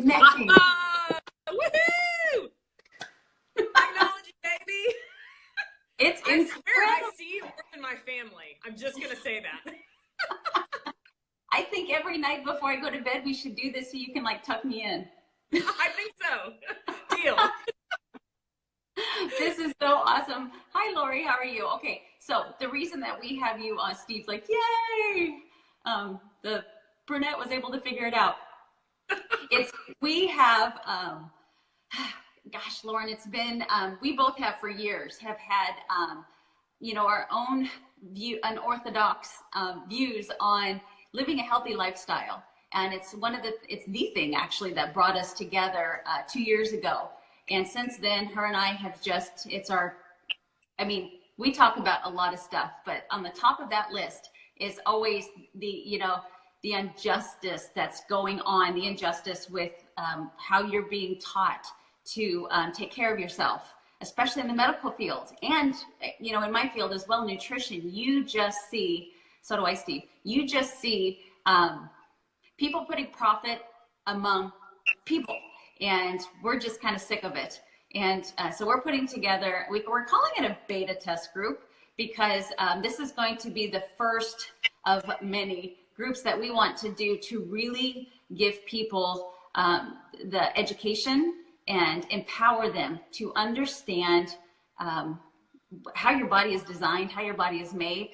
connecting. Woohoo! Technology, baby. It's I incredible. swear I see it more than my family. I'm just going to say that. I think every night before I go to bed, we should do this so you can like tuck me in. I think so. Deal. This is so awesome. Hi, Lori. How are you? Okay, so the reason that we have you on, Steve's like, yay! The brunette was able to figure it out. We have, gosh, Lauren, it's been, we both have for years have had, our own unorthodox views on living a healthy lifestyle. And it's the thing actually that brought us together 2 years ago. And since then, her and I have we talk about a lot of stuff, but on the top of that list is always the injustice that's going on, the injustice with how you're being taught to take care of yourself, especially in the medical field. And, in my field as well, nutrition, you just see, so do I, Steve, you just see people putting profit among people. And we're just kind of sick of it. And so we're putting together, we're calling it a beta test group because this is going to be the first of many groups that we want to do to really give people the education and empower them to understand how your body is designed, how your body is made.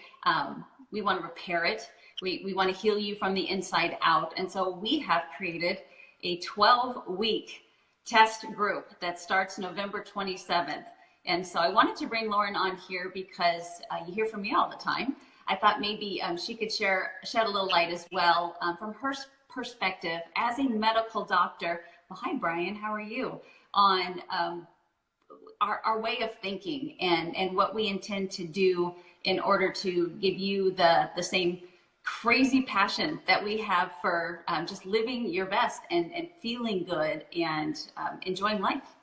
We want to repair it. We want to heal you from the inside out. And so we have created a 12-week test group that starts November 27th. And so I wanted to bring Lauren on here because you hear from me all the time. I thought maybe she could shed a little light as well from her perspective as a medical doctor. Well, hi, Brian, how are you? On our way of thinking and what we intend to do in order to give you the same crazy passion that we have for just living your best and feeling good and enjoying life.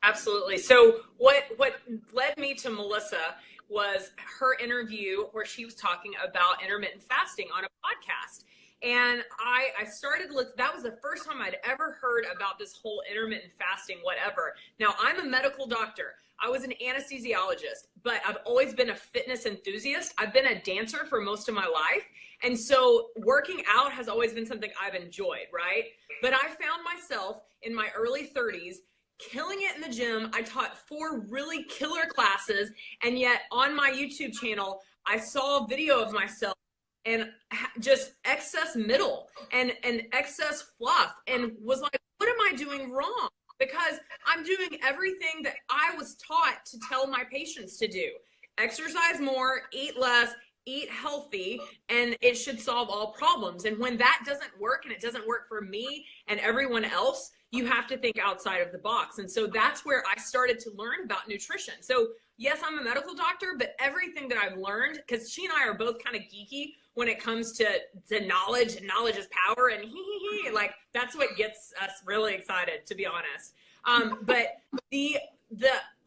Absolutely. So what led me to Melissa was her interview where she was talking about intermittent fasting on a podcast. And I started, that was the first time I'd ever heard about this whole intermittent fasting, whatever. Now, I'm a medical doctor. I was an anesthesiologist, but I've always been a fitness enthusiast. I've been a dancer for most of my life. And so working out has always been something I've enjoyed, right? But I found myself in my early 30s killing it in the gym. I taught 4 really killer classes. And yet on my YouTube channel, I saw a video of myself and just excess middle and excess fluff and was like, what am I doing wrong? Because I'm doing everything that I was taught to tell my patients to do. Exercise more, eat less, eat healthy, and it should solve all problems. And when that doesn't work, and it doesn't work for me and everyone else, you have to think outside of the box. And so that's where I started to learn about nutrition. So yes, I'm a medical doctor, but everything that I've learned, because she and I are both kind of geeky when it comes to knowledge, and knowledge is power, and like that's what gets us really excited, to be honest. But the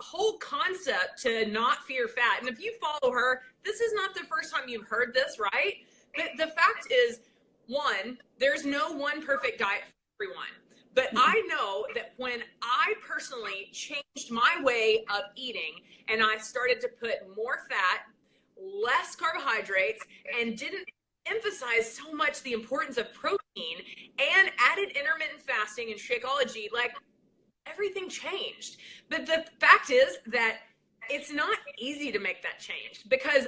whole concept to not fear fat, and if you follow her, this is not the first time you've heard this, right? But the fact is, one, there's no one perfect diet for everyone. But I know that when I personally changed my way of eating and I started to put more fat, less carbohydrates, and didn't emphasize so much the importance of protein and added intermittent fasting and Shakeology, like everything changed. But the fact is that it's not easy to make that change because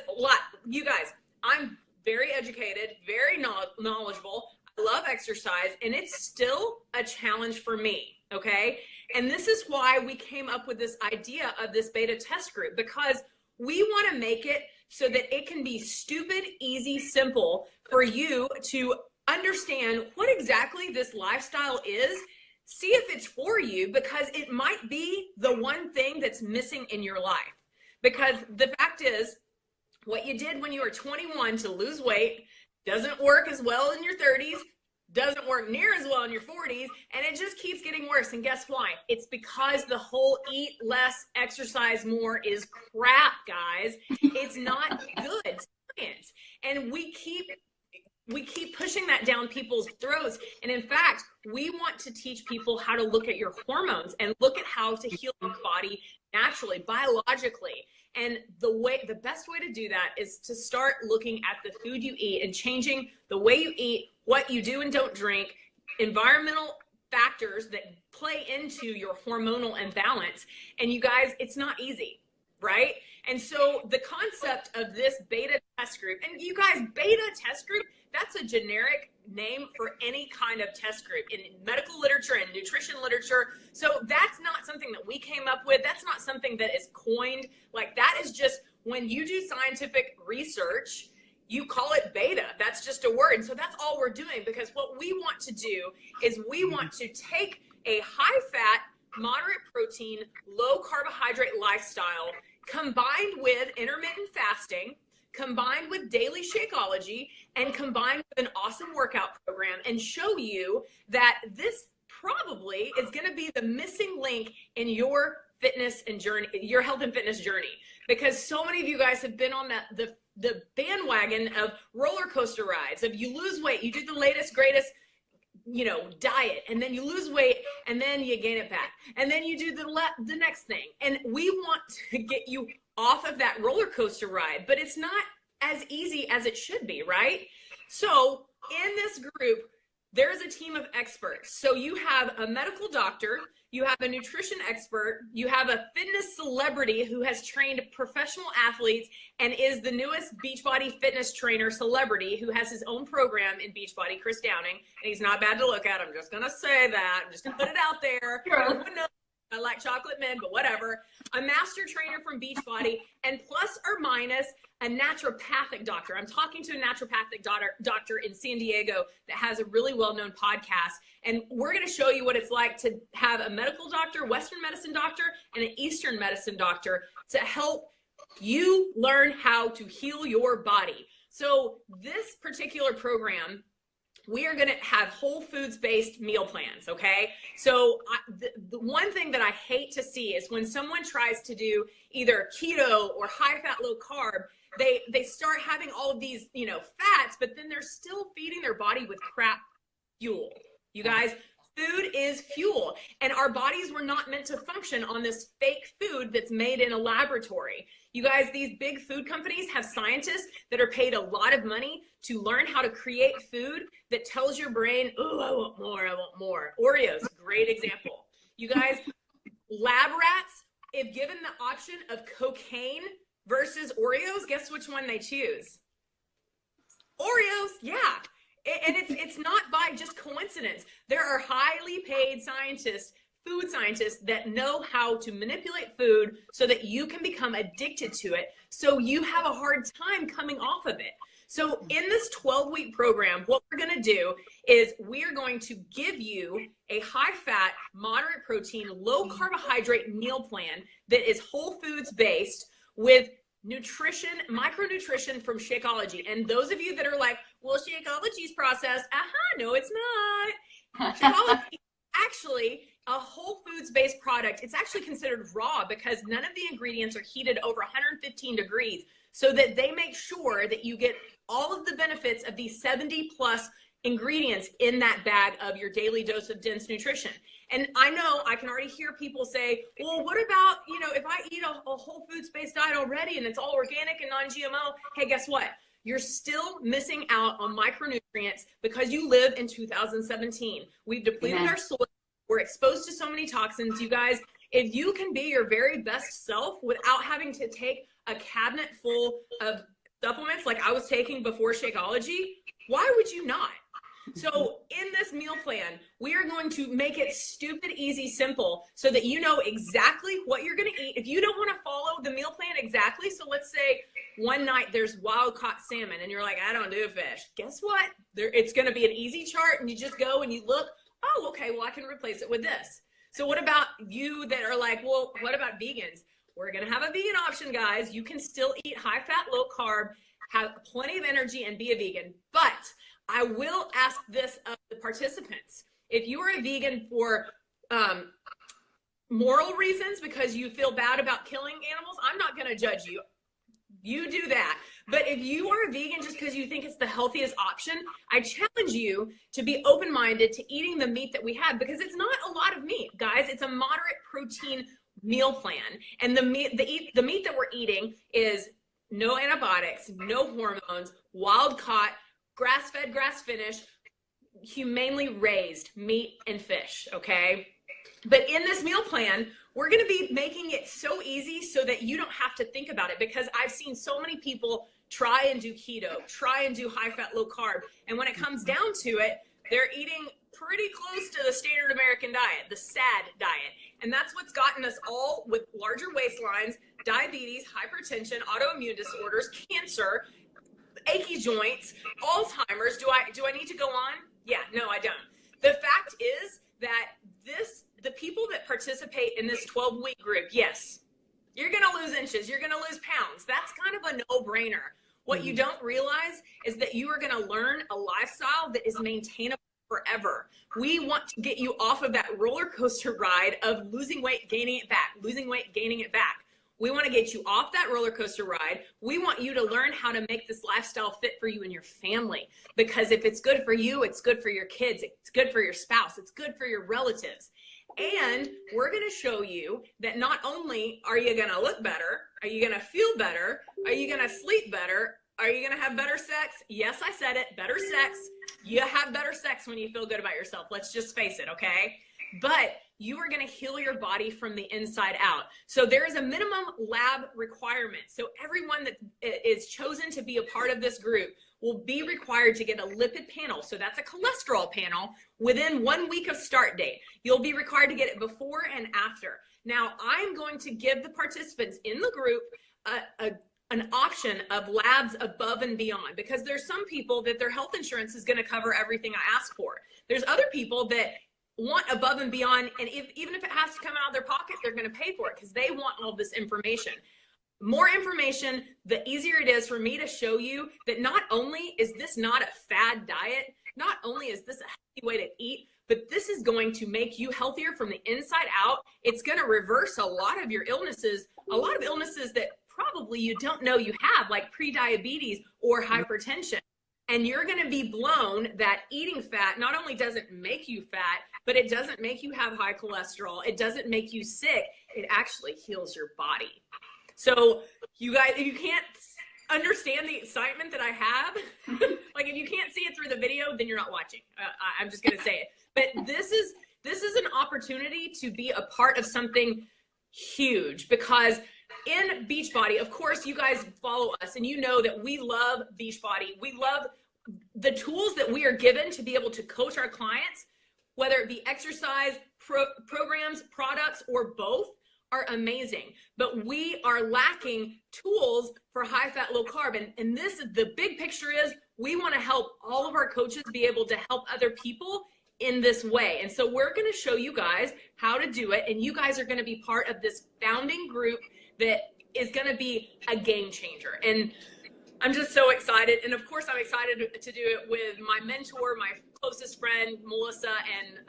you guys, I'm very educated, very knowledgeable. I love exercise, and it's still a challenge for me, okay? And this is why we came up with this idea of this beta test group, because we want to make it so that it can be stupid, easy, simple for you to understand what exactly this lifestyle is. See if it's for you, because it might be the one thing that's missing in your life. Because the fact is, what you did when you were 21 to lose weight doesn't work as well in your 30s, doesn't work near as well in your 40s, and it just keeps getting worse. And guess why? It's because the whole eat less, exercise more is crap, guys. It's not good science. And we keep we keep pushing that down people's throats. And in fact, we want to teach people how to look at your hormones and look at how to heal your body naturally, biologically. And the best way to do that is to start looking at the food you eat and changing the way you eat, what you do and don't drink, environmental factors that play into your hormonal imbalance. And you guys, it's not easy, right? And so the concept of this beta test group, and you guys, beta test group, that's a generic name for any kind of test group in medical literature and nutrition literature. So that's not something that we came up with. That's not something that is coined. Like, that is just when you do scientific research, you call it beta. That's just a word. So that's all we're doing, because what we want to do is we want to take a high fat, moderate protein, low carbohydrate lifestyle combined with intermittent fasting, combined with daily Shakeology, and combined with an awesome workout program, and show you that this probably is going to be the missing link in your fitness and journey, your health and fitness journey. Because so many of you guys have been on the bandwagon of roller coaster rides, of you lose weight, you do the latest, greatest, diet, and then you lose weight, and then you gain it back, and then you do the next thing. And we want to get you off of that roller coaster ride, but it's not as easy as it should be, right? So in this group, there's a team of experts. So you have a medical doctor, you have a nutrition expert, you have a fitness celebrity who has trained professional athletes and is the newest Beachbody fitness trainer celebrity who has his own program in Beachbody, Chris Downing. And he's not bad to look at. I'm just going to say that. I'm just going to put it out there. Everyone knows I like chocolate men, but whatever. A master trainer from Beachbody, and plus or minus a naturopathic doctor. I'm talking to a naturopathic doctor in San Diego that has a really well-known podcast. And we're going to show you what it's like to have a medical doctor, Western medicine doctor, and an Eastern medicine doctor to help you learn how to heal your body. So this particular program, we are going to have whole foods based meal plans. Okay. So the one thing that I hate to see is when someone tries to do either keto or high fat, low carb, they start having all of these, fats, but then they're still feeding their body with crap fuel. You guys, food is fuel, and our bodies were not meant to function on this fake food that's made in a laboratory. You guys, these big food companies have scientists that are paid a lot of money to learn how to create food that tells your brain, oh, I want more, I want more. Oreos, great example. You guys, lab rats, if given the option of cocaine versus Oreos, guess which one they choose? Oreos, yeah. And it's not by just coincidence. There are highly paid scientists, food scientists, that know how to manipulate food so that you can become addicted to it, so you have a hard time coming off of it. So in this 12-week program, what we're going to do is we're going to give you a high-fat, moderate protein, low-carbohydrate meal plan that is whole foods based with nutrition, micronutrition from Shakeology. And those of you that are like, well, Shakeology's processed. No, it's not. Shakeology is actually a whole foods based product. It's actually considered raw because none of the ingredients are heated over 115 degrees, so that they make sure that you get all of the benefits of these 70 plus ingredients in that bag of your daily dose of dense nutrition. And I know I can already hear people say, well, what about, if I eat a whole foods based diet already and it's all organic and non-GMO? Hey, guess what? You're still missing out on micronutrients because you live in 2017. We've depleted our soil. We're exposed to so many toxins. You guys, if you can be your very best self without having to take a cabinet full of supplements like I was taking before Shakeology, why would you not? So in this meal plan, we are going to make it stupid, easy, simple, so that you know exactly what you're going to eat. If you don't want to follow the meal plan exactly, so let's say one night there's wild caught salmon and you're like, I don't do fish. Guess what? It's going to be an easy chart, and you just go and you look, oh, okay, well, I can replace it with this. So what about you that are like, well, what about vegans? We're going to have a vegan option, guys. You can still eat high fat, low carb, have plenty of energy, and be a vegan. But I will ask this of the participants. If you are a vegan for moral reasons, because you feel bad about killing animals, I'm not going to judge you. You do that. But if you are a vegan just because you think it's the healthiest option, I challenge you to be open-minded to eating the meat that we have, because it's not a lot of meat, guys. It's a moderate protein meal plan. And the meat that we're eating is no antibiotics, no hormones, wild caught, grass-fed, grass-finished, humanely raised meat and fish, okay? But in this meal plan, we're going to be making it so easy so that you don't have to think about it, because I've seen so many people try and do keto, try and do high fat, low carb. And when it comes down to it, they're eating pretty close to the standard American diet, the SAD diet. And that's what's gotten us all with larger waistlines, diabetes, hypertension, autoimmune disorders, cancer, achy joints, Alzheimer's. Do I need to go on? Yeah, no, I don't. The fact is that the people that participate in this 12-week group, yes, you're going to lose inches, you're going to lose pounds. That's kind of a no-brainer. What you don't realize is that you are going to learn a lifestyle that is maintainable forever. We want to get you off of that roller coaster ride of losing weight, gaining it back, losing weight, gaining it back. We want to get you off that roller coaster ride. We want you to learn how to make this lifestyle fit for you and your family. Because if it's good for you, it's good for your kids, it's good for your spouse, it's good for your relatives. And we're going to show you that not only are you going to look better, are you going to feel better, are you going to sleep better, are you going to have better sex? Yes, I said it, better sex. You have better sex when you feel good about yourself. Let's just face it, okay? But you are going to heal your body from the inside out. So there is a minimum lab requirement. So everyone that is chosen to be a part of this group will be required to get a lipid panel. So that's a cholesterol panel within 1 week of start date. You'll be required to get it before and after. Now, I'm going to give the participants in the group an option of labs above and beyond, because there's some people that their health insurance is going to cover everything I ask for. There's other people that want above and beyond, and even if it has to come out of their pocket, they're going to pay for it because they want all this information. More information, the easier it is for me to show you that not only is this not a fad diet, not only is this a healthy way to eat, but this is going to make you healthier from the inside out. It's going to reverse a lot of your illnesses, a lot of illnesses that probably you don't know you have, like prediabetes or hypertension. And you're going to be blown that eating fat not only doesn't make you fat, but it doesn't make you have high cholesterol. It doesn't make you sick. It actually heals your body. So you guys, if you can't understand the excitement that I have, like if you can't see it through the video, then you're not watching. I'm just going to say it. But this is an opportunity to be a part of something huge, because in Beachbody, of course, you guys follow us and you know that we love Beachbody. We love the tools that we are given to be able to coach our clients, whether it be exercise, programs, products, or both, are amazing. But we are lacking tools for high fat, low carb. And this is the big picture is we want to help all of our coaches be able to help other people in this way. And so we're going to show you guys how to do it. And you guys are going to be part of this founding group that is going to be a game changer. And I'm just so excited. And of course, I'm excited to do it with my mentor, my closest friend, Melissa. And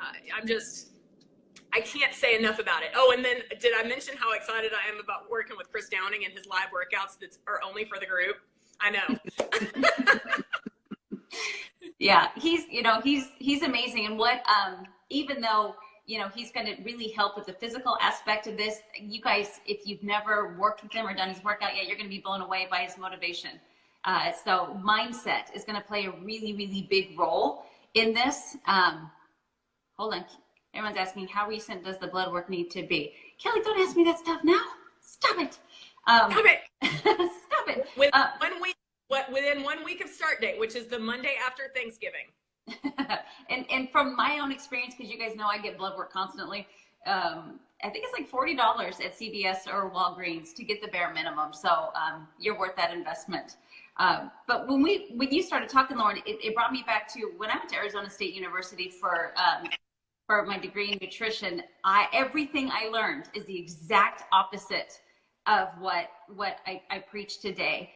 I can't say enough about it. Oh, and then did I mention how excited I am about working with Chris Downing and his live workouts that are only for the group? I know. Yeah, he's amazing. And what, even though, he's going to really help with the physical aspect of this, you guys, if you've never worked with him or done his workout yet, you're going to be blown away by his motivation. So mindset is going to play a really, really big role in this. Hold on. Everyone's asking, how recent does the blood work need to be? Kelly, don't ask me that stuff now. Stop it. Stop it. Stop it. Within 1 week of start date, which is the Monday after Thanksgiving. and from my own experience, because you guys know I get blood work constantly, I think it's like $40 at CVS or Walgreens to get the bare minimum. So you're worth that investment. But when you started talking, Lauren, it brought me back to when I went to Arizona State University for my degree in nutrition. Everything I learned is the exact opposite of what I preach today.